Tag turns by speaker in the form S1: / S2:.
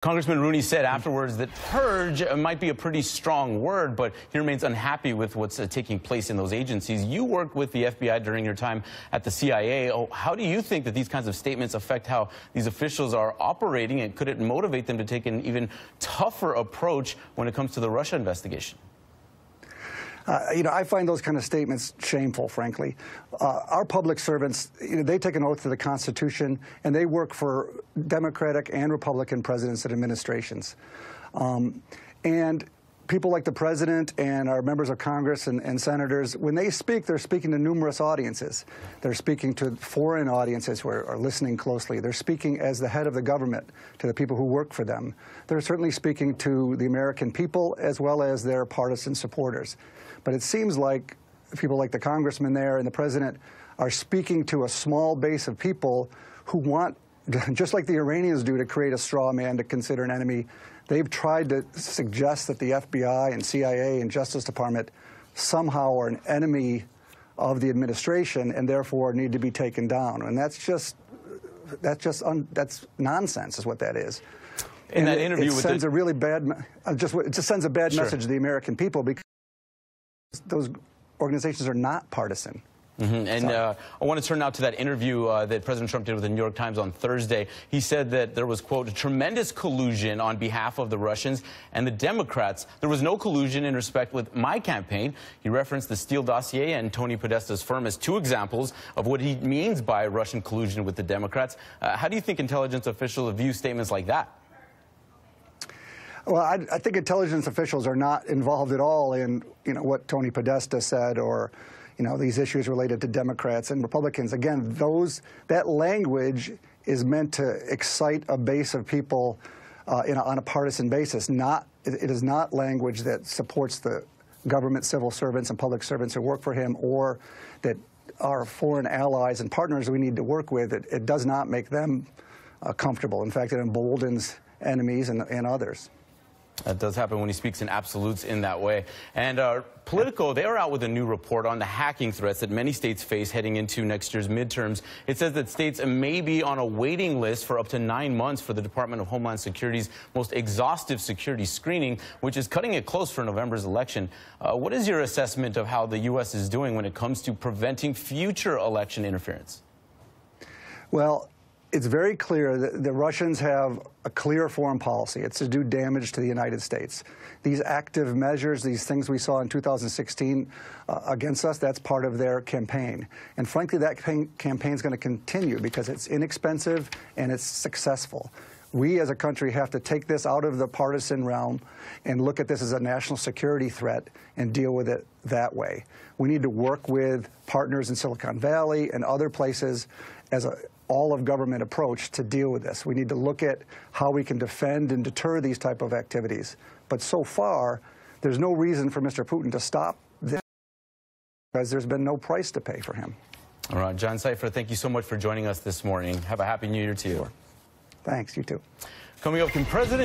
S1: Congressman Rooney said afterwards that purge might be a pretty strong word, but he remains unhappy with what's taking place in those agencies. You worked with the FBI during your time at the CIA. How do you think that these kinds of statements affect how these officials are operating, and could it motivate them to take an even tougher approach when it comes to the Russia investigation?
S2: I find those kind of statements shameful, frankly. Our public servants, they take an oath to the Constitution, and they work for Democratic and Republican presidents and administrations. And people like the president and our members of Congress and senators, when they speak, they're speaking to numerous audiences. They're speaking to foreign audiences who are listening closely. They're speaking as the head of the government to the people who work for them. They're certainly speaking to the American people as well as their partisan supporters. But it seems like people like the congressman there and the president are speaking to a small base of people who want, just like the Iranians do, to create a straw man to consider an enemy. They've tried to suggest that the FBI and CIA and Justice Department somehow are an enemy of the administration and therefore need to be taken down. And that's nonsense, is what that is.
S1: In that interview,
S2: it sends a really bad, it just sends a bad message to the American people, because those organizations are not partisan.
S1: And I want to turn now to that interview that President Trump did with the New York Times on Thursday. He said that there was, quote, tremendous collusion on behalf of the Russians and the Democrats. There was no collusion in respect with my campaign. He referenced the Steele dossier and Tony Podesta's firm as two examples of what he means by Russian collusion with the Democrats. How do you think intelligence officials view statements like that?
S2: Well, I think intelligence officials are not involved at all in, what Tony Podesta said, or, these issues related to Democrats and Republicans. Again, that language is meant to excite a base of people on a partisan basis. It is not language that supports the government, civil servants, and public servants who work for him, or that our foreign allies and partners we need to work with. It does not make them comfortable. In fact, it emboldens enemies and others.
S1: That does happen when he speaks in absolutes in that way. And Politico, they are out with a new report on the hacking threats that many states face heading into next year's midterms. It says that states may be on a waiting list for up to 9 months for the Department of Homeland Security's most exhaustive security screening, which is cutting it close for November's election. What is your assessment of how the U.S. is doing when it comes to preventing future election interference?
S2: Well, it's very clear that the Russians have a clear foreign policy. It's to do damage to the United States. These active measures, these things we saw in 2016 against us, that's part of their campaign. And frankly, that campaign is going to continue because it's inexpensive and it's successful. We as a country have to take this out of the partisan realm and look at this as a national security threat and deal with it that way. We need to work with partners in Silicon Valley and other places as a all-of-government approach to deal with this. We need to look at how we can defend and deter these type of activities. But so far, there's no reason for Mr. Putin to stop this, because there's been no price to pay for him.
S1: All right, John Cipher, thank you so much for joining us this morning. Have a happy New Year to you.
S2: Sure. Thanks, you too.
S1: Coming up, can President